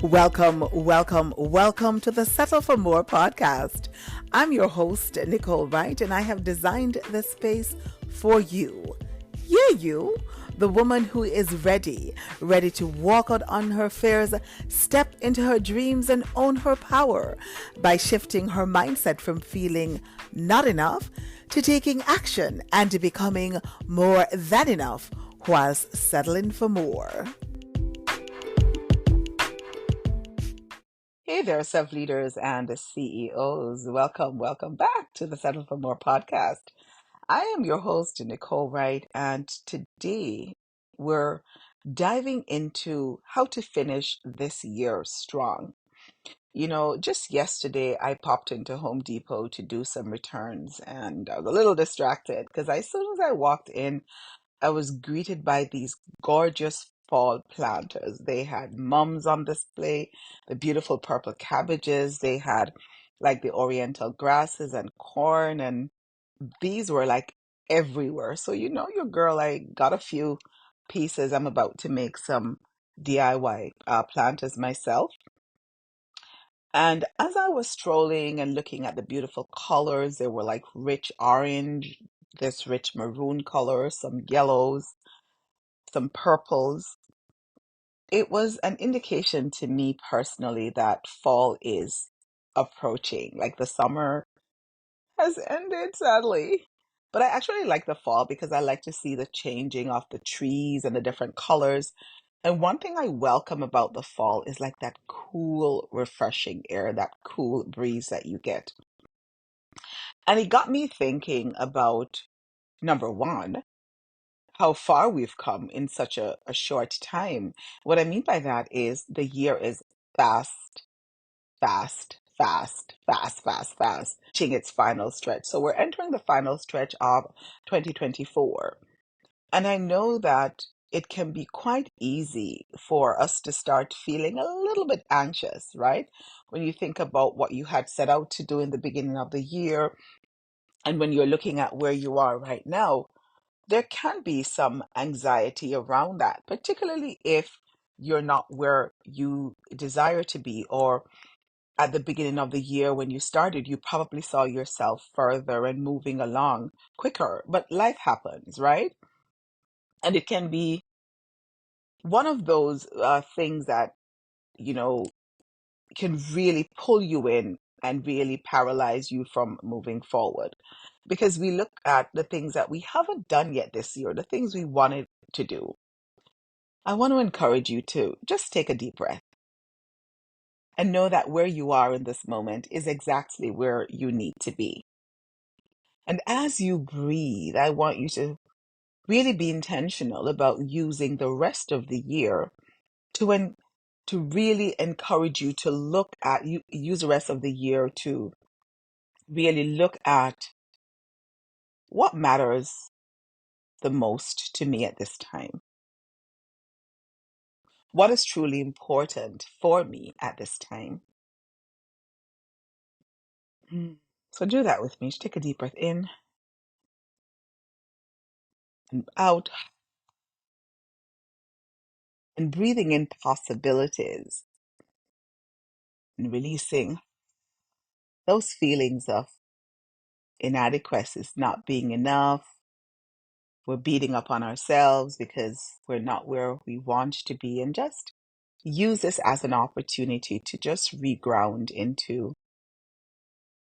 Welcome to the Settle for More podcast. I'm your host, Nicole Wright, and I have designed this space for you. Yeah, you, the woman who is ready to walk out on her fears, step into her dreams, and own her power by shifting her mindset from feeling not enough to taking action and to becoming more than enough whilst settling for more. Hey there, self leaders and CEOs. Welcome back to the Settle for More podcast. I am your host, Nicole Wright, and today we're diving into how to finish this year strong. Just yesterday I popped into Home Depot to do some returns and I was a little distracted because as soon as I walked in, I was greeted by these gorgeous fall planters. They had mums on display, the beautiful purple cabbages. They had like the oriental grasses and corn, and these were like everywhere. So, your girl, I got a few pieces. I'm about to make some DIY planters myself. And as I was strolling and looking at the beautiful colors, they were like rich orange, this rich maroon color, some yellows, some purples. It was an indication to me personally that fall is approaching. Like the summer has ended, sadly. But I actually like the fall because I like to see the changing of the trees and the different colors. And one thing I welcome about the fall is like that cool, refreshing air, that cool breeze that you get. And it got me thinking about number one, how far we've come in such a short time. What I mean by that is the year is fast, fast, reaching its final stretch. So we're entering the final stretch of 2024. And I know that it can be quite easy for us to start feeling a little bit anxious, right? When you think about what you had set out to do in the beginning of the year, and when you're looking at where you are right now, there can be some anxiety around that, particularly if you're not where you desire to be, or at the beginning of the year when you started, you probably saw yourself further and moving along quicker. But life happens, right? And it can be one of those things that, you know, can really pull you in and really paralyze you from moving forward. Because we look at the things that we haven't done yet this year, the things we wanted to do. I want to encourage you to just take a deep breath and know that where you are in this moment is exactly where you need to be. And as you breathe, I want you to really be intentional about using the rest of the year to to really encourage you to look at you use the rest of the year to really look at what matters the most to me at this time. What is truly important for me at this time? So do that with me. Just take a deep breath in and out, and breathing in possibilities and releasing those feelings of inadequacy, not being enough. We're beating up on ourselves because we're not where we want to be, and just use this as an opportunity to just reground into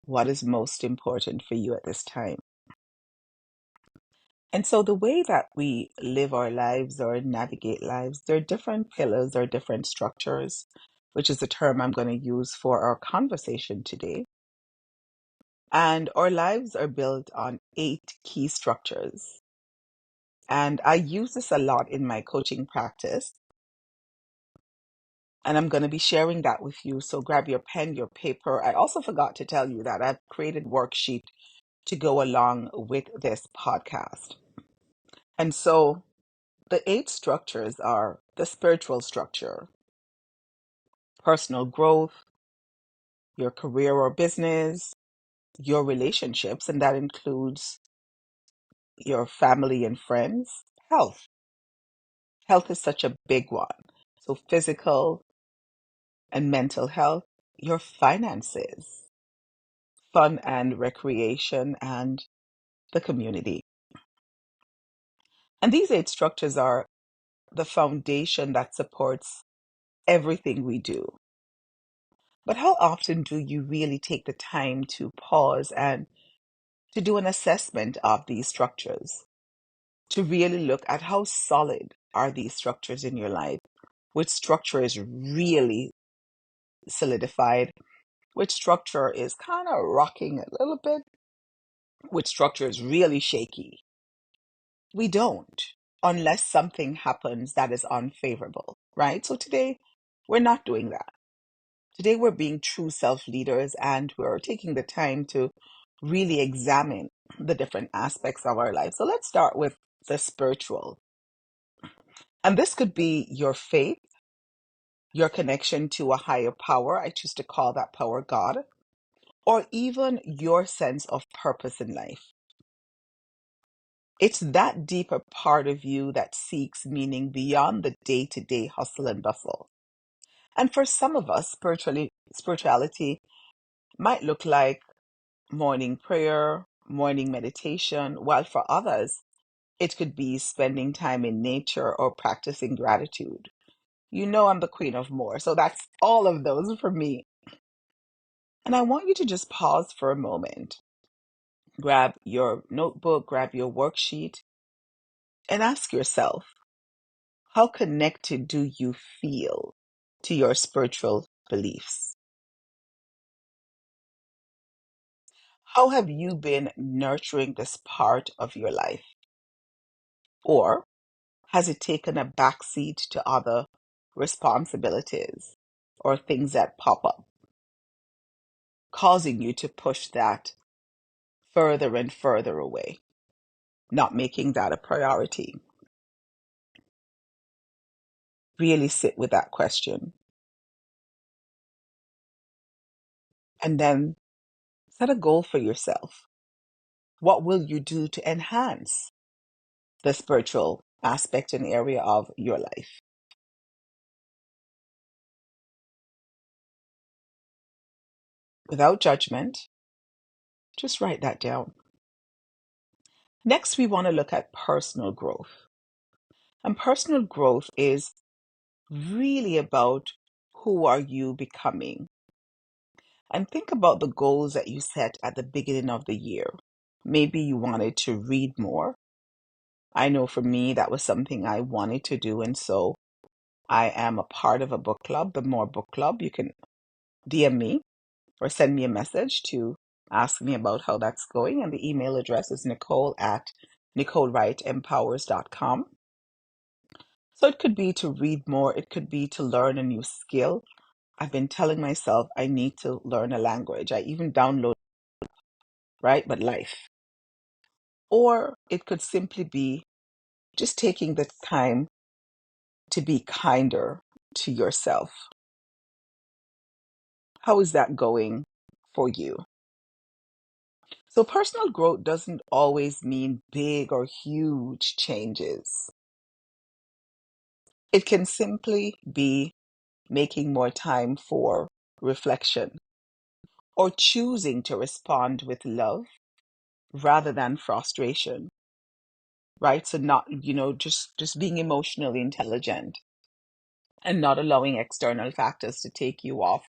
what is most important for you at this time. And so the way that we live our lives or navigate lives, there are different pillars or different structures, which is the term I'm going to use for our conversation today. And our lives are built on 8 key structures. And I use this a lot in my coaching practice. And I'm going to be sharing that with you. So grab your pen, your paper. I also forgot to tell you that I've created worksheet to go along with this podcast. And so the 8 structures are the spiritual structure, personal growth, your career or business, your relationships, and that includes your family and friends, health. Health is such a big one. So physical, and mental health, your finances, fun and recreation, and the community. And these 8 structures are the foundation that supports everything we do. But how often do you really take the time to pause and to do an assessment of these structures? To really look at how solid are these structures in your life? Which structure is really solidified? Which structure is kind of rocking a little bit? Which structure is really shaky? We don't, unless something happens that is unfavorable, right? So today, we're not doing that. Today, we're being true self leaders and we're taking the time to really examine the different aspects of our life. So let's start with the spiritual. And this could be your faith, your connection to a higher power. I choose to call that power God, or even your sense of purpose in life. It's that deeper part of you that seeks meaning beyond the day to day hustle and bustle. And for some of us, spirituality might look like morning prayer, morning meditation, while for others, it could be spending time in nature or practicing gratitude. You know, I'm the queen of more. So that's all of those for me. And I want you to just pause for a moment, grab your notebook, grab your worksheet, and ask yourself, how connected do you feel to your spiritual beliefs? How have you been nurturing this part of your life? Or has it taken a backseat to other responsibilities or things that pop up, causing you to push that further and further away, not making that a priority? Really sit with that question. And then set a goal for yourself. What will you do to enhance the spiritual aspect and area of your life? Without judgment, just write that down. Next, we want to look at personal growth. And personal growth is really about who are you becoming. And think about the goals that you set at the beginning of the year. Maybe you wanted to read more. I know for me, that was something I wanted to do. And so I am a part of a book club, the More Book Club. You can DM me or send me a message to ask me about how that's going. And the email address is nicole@NicoleWrightEmpowers.com. So it could be to read more, it could be to learn a new skill. I've been telling myself I need to learn a language. I even download, right? But life. Or it could simply be just taking the time to be kinder to yourself. How is that going for you? So personal growth doesn't always mean big or huge changes. It can simply be making more time for reflection or choosing to respond with love rather than frustration, right? So not, just being emotionally intelligent and not allowing external factors to take you off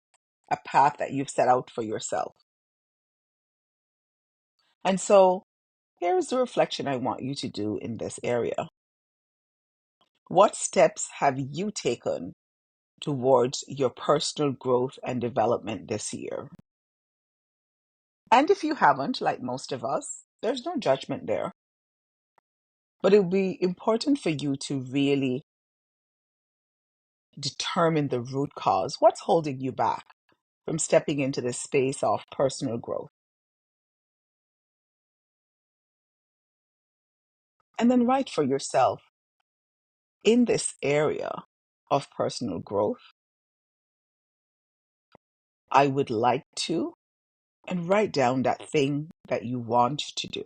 a path that you've set out for yourself. And so here's the reflection I want you to do in this area. What steps have you taken towards your personal growth and development this year? And if you haven't, like most of us, there's no judgment there. But it would be important for you to really determine the root cause. What's holding you back from stepping into this space of personal growth? And then write for yourself, in this area of personal growth, I would like to, and write down that thing that you want to do.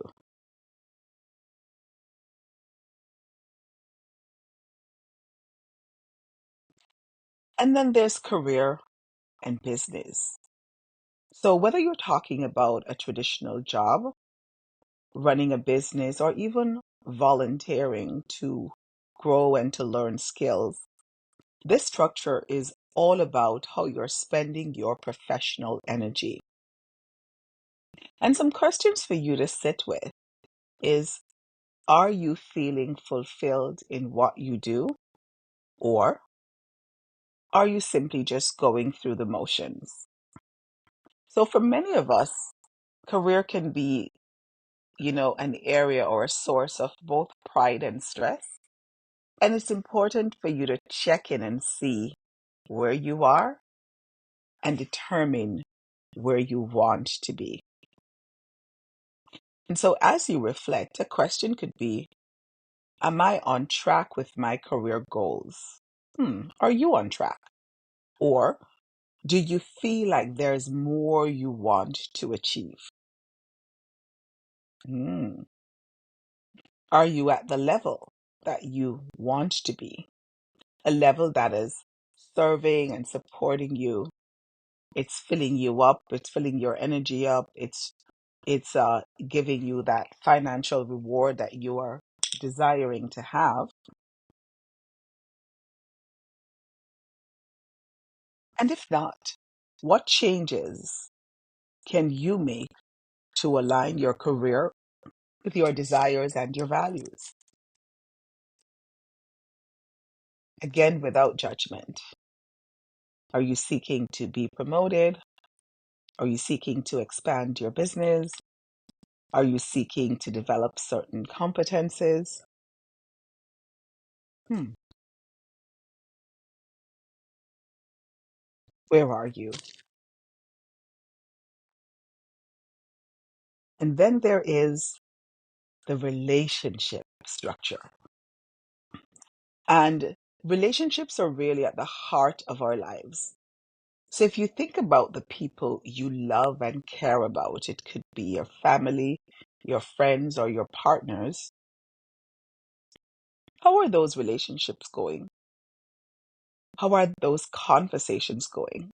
And then there's career. and business. So, whether you're talking about a traditional job, running a business, or even volunteering to grow and to learn skills, this structure is all about how you're spending your professional energy. And some questions for you to sit with is, are you feeling fulfilled in what you do? Or are you simply just going through the motions? So for many of us, career can be, an area or a source of both pride and stress. And it's important for you to check in and see where you are and determine where you want to be. And so as you reflect, a question could be, am I on track with my career goals? Are you on track? Or do you feel like there's more you want to achieve? Hmm. Are you at the level that you want to be? A level that is serving and supporting you. It's filling you up, it's filling your energy up, it's giving you that financial reward that you are desiring to have. And if not, what changes can you make to align your career with your desires and your values? Again, without judgment. Are you seeking to be promoted? Are you seeking to expand your business? Are you seeking to develop certain competences? Hmm, where are you? And then there is the relationship structure. And relationships are really at the heart of our lives. So if you think about the people you love and care about, it could be your family, your friends, or your partners. How are those relationships going? How are those conversations going?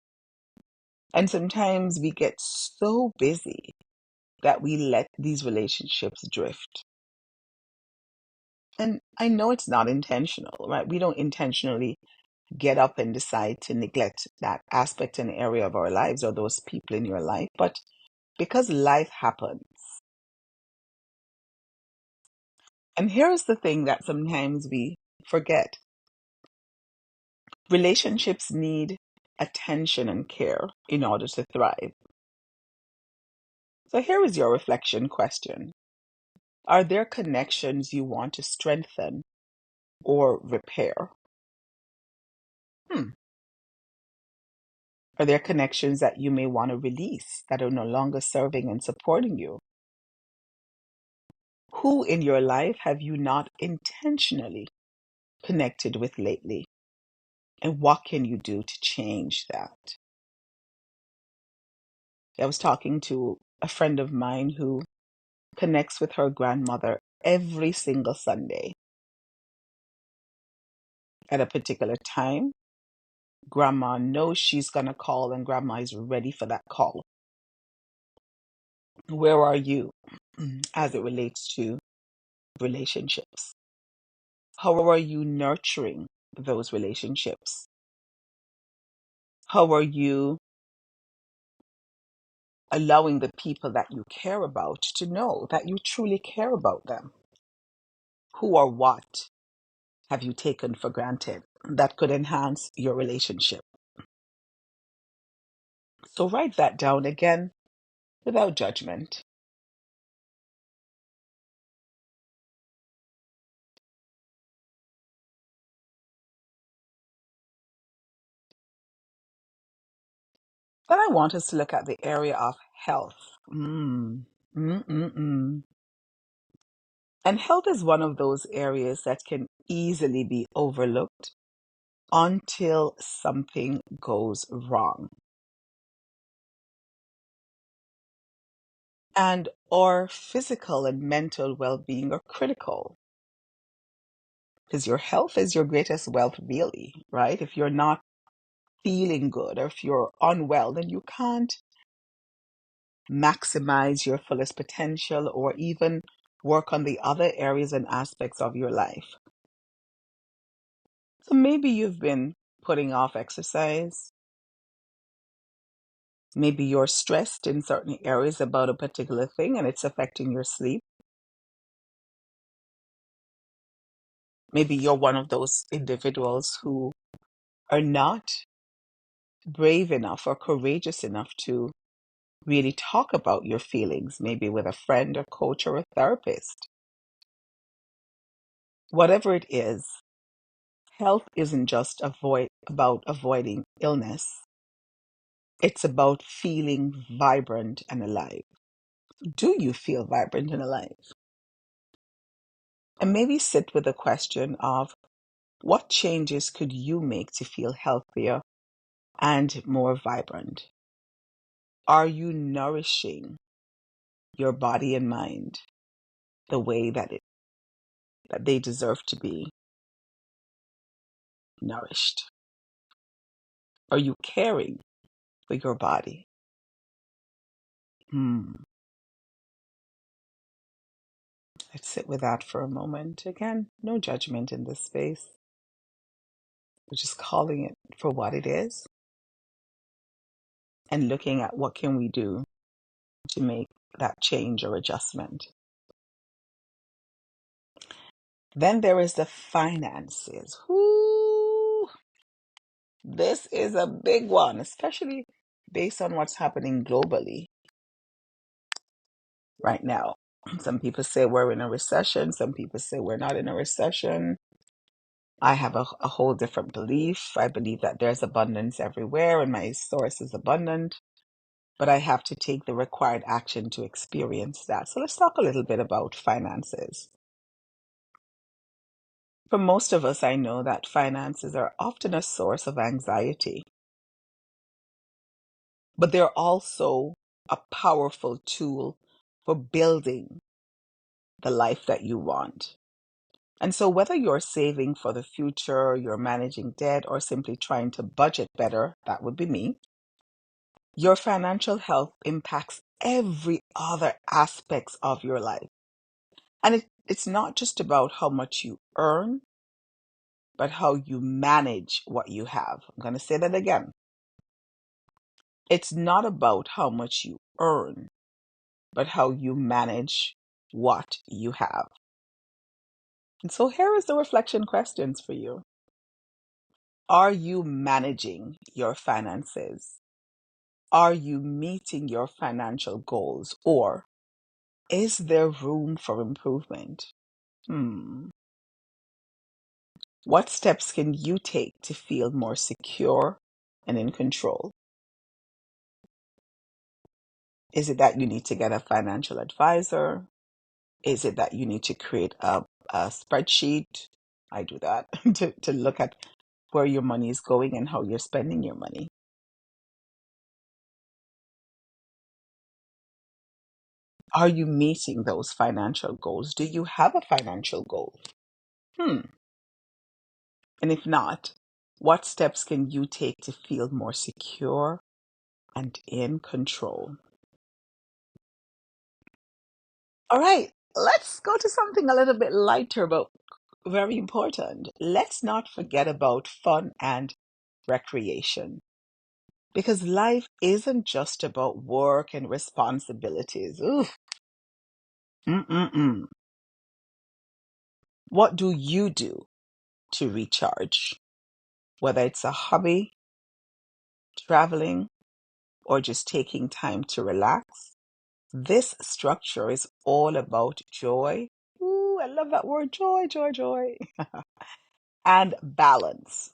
And sometimes we get so busy that we let these relationships drift. And I know it's not intentional, right? We don't intentionally get up and decide to neglect that aspect and area of our lives or those people in your life, but because life happens. And here's the thing that sometimes we forget. Relationships need attention and care in order to thrive. So here is your reflection question. Are there connections you want to strengthen or repair? Hmm. Are there connections that you may want to release that are no longer serving and supporting you? Who in your life have you not intentionally connected with lately? And what can you do to change that? I was talking to a friend of mine who connects with her grandmother every single Sunday at a particular time. Grandma knows she's going to call and grandma is ready for that call. Where are you as it relates to relationships? How are you nurturing those relationships? How are you allowing the people that you care about to know that you truly care about them? Who or what have you taken for granted that could enhance your relationship? So write that down again without judgment. Then I want us to look at the area of health. Mm. And health is one of those areas that can easily be overlooked until something goes wrong. And our physical and mental well-being are critical because your health is your greatest wealth, really, right? If you're not feeling good or if you're unwell, then you can't maximize your fullest potential or even work on the other areas and aspects of your life. So maybe you've been putting off exercise. Maybe you're stressed in certain areas about a particular thing and it's affecting your sleep. Maybe you're one of those individuals who are not brave enough or courageous enough to really talk about your feelings, maybe with a friend or coach or a therapist. Whatever it is, health isn't just about avoiding illness. It's about feeling vibrant and alive. Do you feel vibrant and alive? And maybe sit with the question of what changes could you make to feel healthier and more vibrant? Are you nourishing your body and mind the way that they deserve to be nourished? Are you caring for your body? Hmm. Let's sit with that for a moment. Again, no judgment in this space. We're just calling it for what it is and looking at what can we do to make that change or adjustment. Then there is the finances. Whoo, this is a big one, especially based on what's happening globally right now. Some people say we're in a recession. Some people say we're not in a recession. I have a whole different belief. I believe that there's abundance everywhere and my source is abundant, but I have to take the required action to experience that. So let's talk a little bit about finances. For most of us, I know that finances are often a source of anxiety, but they're also a powerful tool for building the life that you want. And so, whether you're saving for the future, you're managing debt, or simply trying to budget better, that would be me, your financial health impacts every other aspects of your life. And it's not just about how much you earn, but how you manage what you have. I'm going to say that again. It's not about how much you earn, but how you manage what you have. And so here is the reflection questions for you. Are you managing your finances? Are you meeting your financial goals? Or is there room for improvement? What steps can you take to feel more secure and in control? Is it that you need to get a financial advisor? Is it that you need to create a spreadsheet? I do that to look at where your money is going and how you're spending your money. Are you meeting those financial goals? Do you have a financial goal? Hmm. And if not, what steps can you take to feel more secure and in control? All right, let's go to something a little bit lighter, but very important. Let's not forget about fun and recreation. Because life isn't just about work and responsibilities. Ooh. Mm-mm-mm. What do you do to recharge? Whether it's a hobby, traveling, or just taking time to relax, this structure is all about joy. Ooh, I love that word, joy, joy, joy. And balance.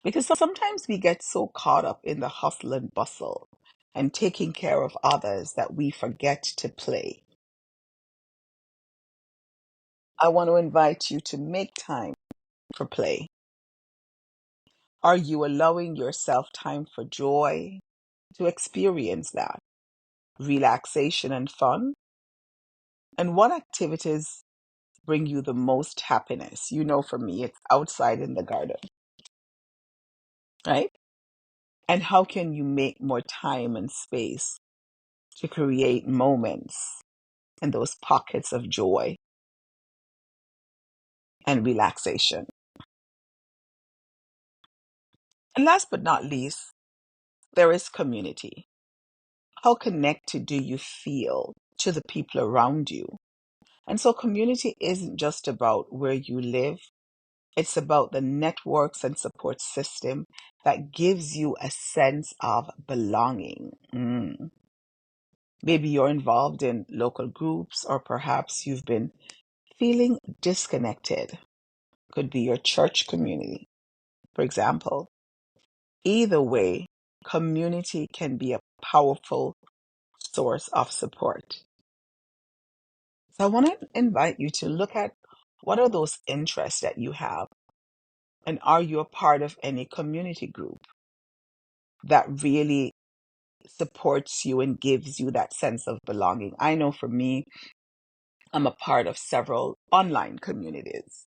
Because sometimes we get so caught up in the hustle and bustle and taking care of others that we forget to play. I want to invite you to make time for play. Are you allowing yourself time for joy, to experience that, relaxation and fun? And what activities bring you the most happiness? You know, for me, it's outside in the garden. right? And how can you make more time and space to create moments and those pockets of joy and relaxation? And last but not least, there is community. How connected do you feel to the people around you? And so community isn't just about where you live. It's about the networks and support system that gives you a sense of belonging. Maybe you're involved in local groups, or perhaps you've been feeling disconnected. Could be your church community, for example. Either way, community can be a powerful source of support. So I want to invite you to look at what are those interests that you have, and are you a part of any community group that really supports you and gives you that sense of belonging? I know for me, I'm a part of several online communities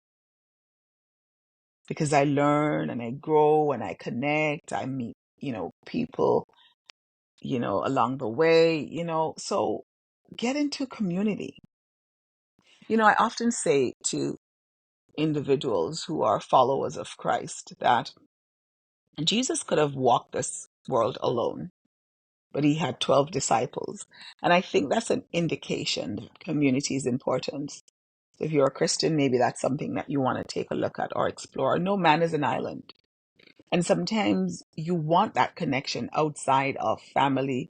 because I learn and I grow and I connect. I meet, people, along the way, so get into community. I often say to individuals who are followers of Christ that Jesus could have walked this world alone, but he had 12 disciples. And I think that's an indication that community is important. If you're a Christian, maybe that's something that you want to take a look at or explore. No man is an island. And sometimes you want that connection outside of family,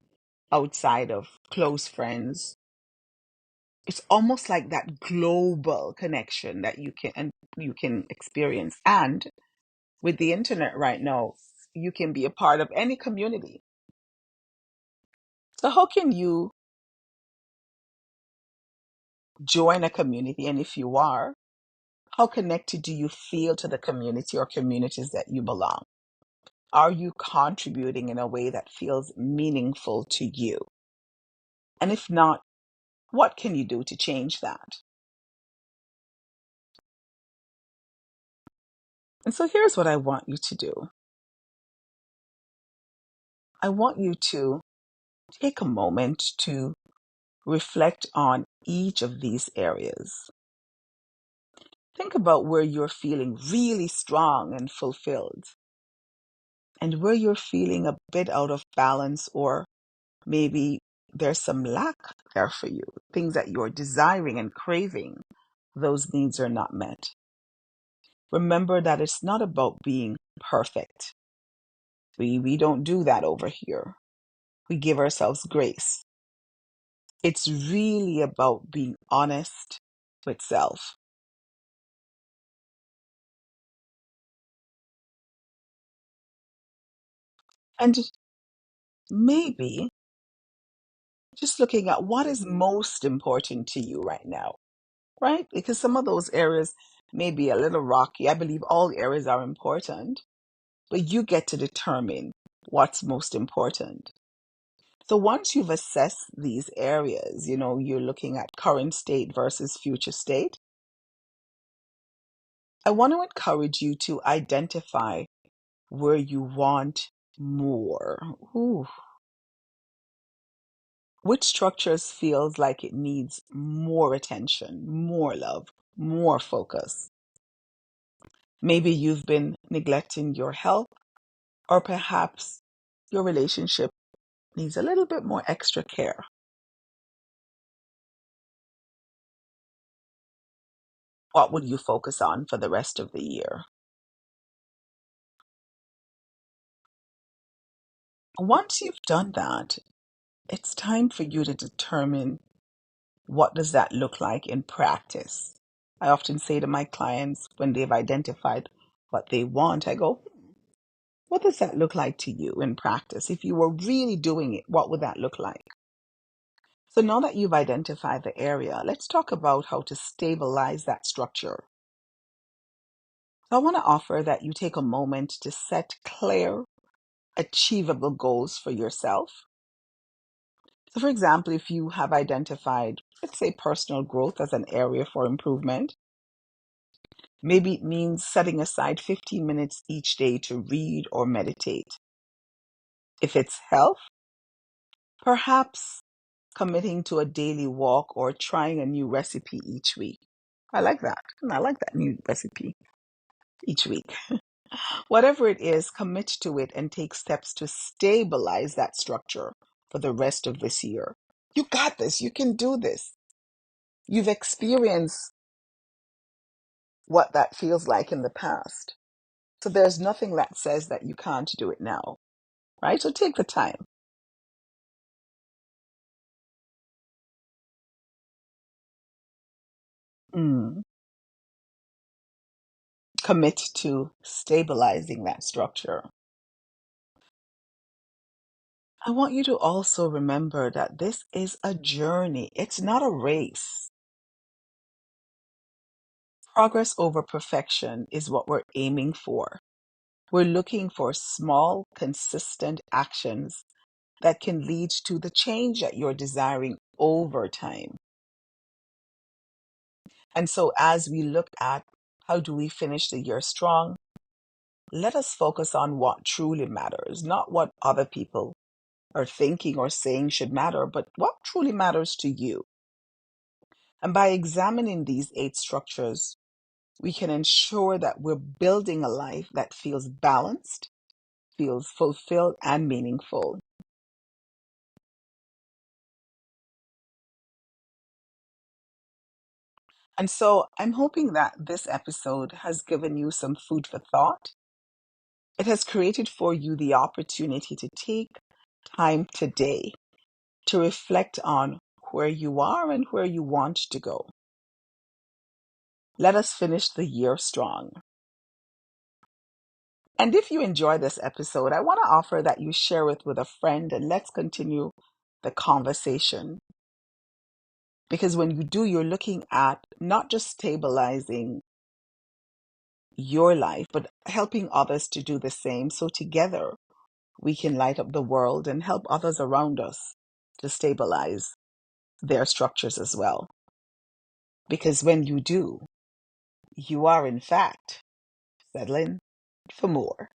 outside of close friends. It's almost like that global connection that you can experience. And with the internet right now, you can be a part of any community. So how can you join a community? And if you are, how connected do you feel to the community or communities that you belong? Are you contributing in a way that feels meaningful to you? And if not, what can you do to change that? And so here's what I want you to do. I want you to take a moment to reflect on each of these areas. Think about where you're feeling really strong and fulfilled, and where you're feeling a bit out of balance, or maybe there's some lack there for you, things that you're desiring and craving. Those needs are not met. Remember that it's not about being perfect. We don't do that over here. We give ourselves grace. It's really about being honest with self. And maybe just looking at what is most important to you right now, right? Because some of those areas may be a little rocky. I believe all areas are important, but you get to determine what's most important. So once you've assessed these areas, you're looking at current state versus future state. I want to encourage you to identify where you want more. Ooh. Which structures feels like it needs more attention, more love, more focus? Maybe you've been neglecting your health, or perhaps your relationship needs a little bit more extra care. What would you focus on for the rest of the year? Once you've done that, it's time for you to determine, what does that look like in practice? I often say to my clients when they've identified what they want, I go, what does that look like to you in practice? If you were really doing it, what would that look like? So now that you've identified the area, let's talk about how to stabilize that structure. So I want to offer that you take a moment to set clear, achievable goals for yourself. So, for example, if you have identified, let's say, personal growth as an area for improvement, Maybe it means setting aside 15 minutes each day to read or meditate. If it's health, perhaps committing to a daily walk or trying a new recipe each week. I like that. I like that new recipe each week. Whatever it is, commit to it and take steps to stabilize that structure for the rest of this year. You got this. You can do this. You've experienced what that feels like in the past. So there's nothing that says that you can't do it now, right? So take the time. Mm. Commit to stabilizing that structure. I want you to also remember that this is a journey. It's not a race. Progress over perfection is what we're aiming for. We're looking for small, consistent actions that can lead to the change that you're desiring over time. And so, as we look at how do we finish the year strong, let us focus on what truly matters, not what other people are thinking or saying should matter, but what truly matters to you. And by examining these 8 structures, we can ensure that we're building a life that feels balanced, feels fulfilled, and meaningful. And so I'm hoping that this episode has given you some food for thought. It has created for you the opportunity to take time today to reflect on where you are and where you want to go. Let us finish the year strong. And if you enjoy this episode, I want to offer that you share it with a friend and let's continue the conversation. Because when you do, you're looking at not just stabilizing your life, but helping others to do the same. So together we can light up the world and help others around us to stabilize their structures as well. Because when you do, you are in fact settling for more.